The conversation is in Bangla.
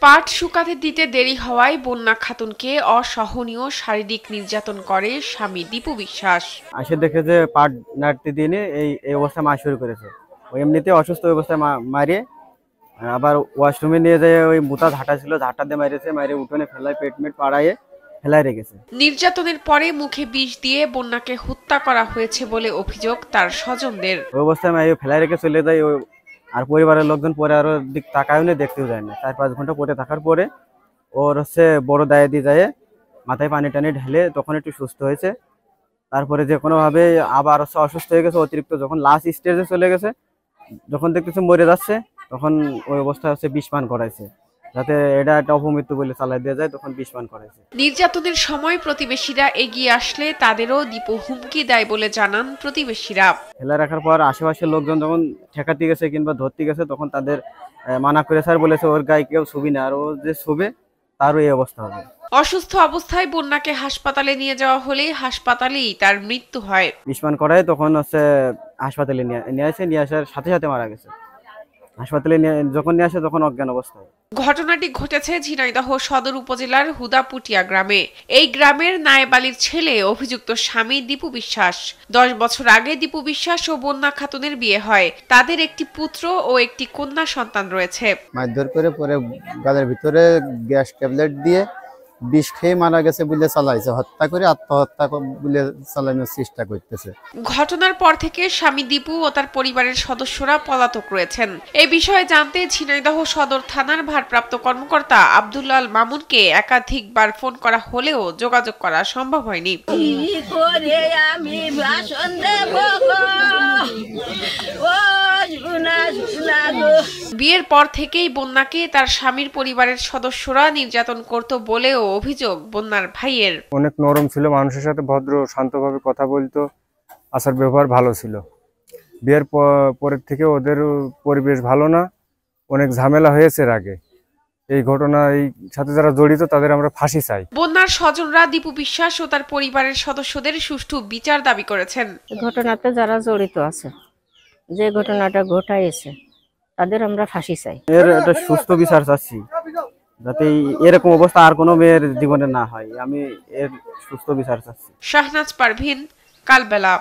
পাট শুকাতে দিতে দেরি হওয়ায় বন্যা খাতুনকে অসহনীয় শারীরিক নির্যাতন করে স্বামী দীপু বিশ্বাস। আসে দেখে যে পাট নাড়তে দিনে এই অবস্থায় মারা শুরু করেছে। ওই এমনিতে অসুস্থ অবস্থায় মারিয়ে আবার ওয়াশরুমে নিয়ে যায়। ওই মোটা ঝাঁটা ছিল, ঝাঁটা দিয়ে মারিয়েছে, মারিয়ে উঠোনে ফেলায় পেটমেট পাড়াইয়ে ফেলায় রেখেছে। নির্যাতনের পরে মুখে বিষ দিয়ে বন্যাকে হত্যা করা হয়েছে বলে অভিযোগ তার স্বজনদের। ওই অবস্থায় মারিয়ে ফেলায় রেখে চলে যায়। আর পরিবারের লোকজন পরে আরো দিক তাকায়ও না, দেখতেও যায় না। 4-5 ঘন্টা পরে থাকার পরে ওর বড় দায়ে দিয়ে যায়, মাথায় পানি টানি ঢেলে তখন একটু সুস্থ হয়েছে। তারপরে যে কোনোভাবে আবার অসুস্থ হয়ে গেছে অতিরিক্ত, যখন লাস্ট স্টেজে চলে গেছে, যখন দেখতেছে মরে যাচ্ছে, তখন ওই অবস্থায় বিষ পান করাইছে, যাতে এটা একটা অপমৃত্যু বলে চালাই দেওয়া যায়, তখন বিষ পান করাইছে। নির্যাতনের সময় প্রতিবেশীরা এগিয়ে আসলে তাদেরও দীপু হুমকি দেয় বলে জানান প্রতিবেশীরা। ফেলা রাখার পর আশেপাশের লোকজন যখন ঠেকাতে গেছে কিংবা ধরতে গেছে, তখন তাদের মানা করে স্যার বলেছে ওর গায়ে কেউ ছবি না, আর ও যে ছবে তারও এই অবস্থা হবে। অসুস্থ অবস্থায় বন্যাকে হাসপাতালে নিয়ে যাওয়া হলে হাসপাতালেই তার মৃত্যু হয়। বিষ পান করায় তখন হাসপাতালে নিয়ে আসার সাথে সাথে মারা গেছে। হাসপাতালে যখন নিয়ে আসে তখন অজ্ঞান অবস্থায়। ঘটনাটি ঘটেছে ঝিনাইদহ সদর উপজেলার হুদাপুটিয়া গ্রামে। এই গ্রামের নায়েব আলীর ছেলে অভিযুক্ত স্বামী দীপু বিশ্বাস। 10 বছর আগে দীপু বিশ্বাস ও বন্যা খাতুনের বিয়ে হয়। তাদের একটি পুত্র ও একটি কন্যা সন্তান রয়েছে। মারধর করে পরে গালের ভিতরে গ্যাস ট্যাবলেট দিয়ে বিষ খেয়ে মারা গেছে বলে চালাইছে, হত্যা করে আত্মহত্যা বলে চালানোর চেষ্টা করতেছে। ঘটনার পর থেকে স্বামী দীপু ও তার পরিবারের সদস্যরা পলাতক রয়েছেন। এই বিষয়ে জানতে ঝিনাইদহ সদর থানার ভারপ্রাপ্ত কর্মকর্তা আব্দুল্লাহ মামুনকে একাধিকবার ফোন করা হলেও যোগাযোগ করা সম্ভব হয়নি। বিয়ের পর থেকেই বন্যাকে তার স্বামীর পরিবারের সদস্যরা নির্যাতন করত বলেও অভিযোগ বন্যার ভাইয়ের। অনেক নরম ছিল, মানুষের সাথে ভদ্র শান্তভাবে কথা বলতো, আচার ব্যবহার ভালো ছিল। বিয়ের পরের থেকে ওদের পরিবেশ ভালো না, অনেক ঝামেলা হয়েছে এর আগে। এই ঘটনার সাথে যারা জড়িত তাদের আমরা ফাঁসি চাই। বন্যার স্বজনরা দীপু বিশ্বাস ও তার পরিবারের সদস্যদের সুষ্ঠু বিচার দাবি করেছেন। ঘটনাতে যারা জড়িত আছে, যে ঘটনাটা ঘটাইছে, তাদের আমরা ফাঁসি চাই। এর একটা সুস্থ বিচার চাচ্ছি, যাতে এরকম অবস্থা আর কোনো মেয়ের জীবনে না হয়। আমি এর সুস্থ বিচার চাচ্ছি। শাহনাজ পারভিন, কালবেলা।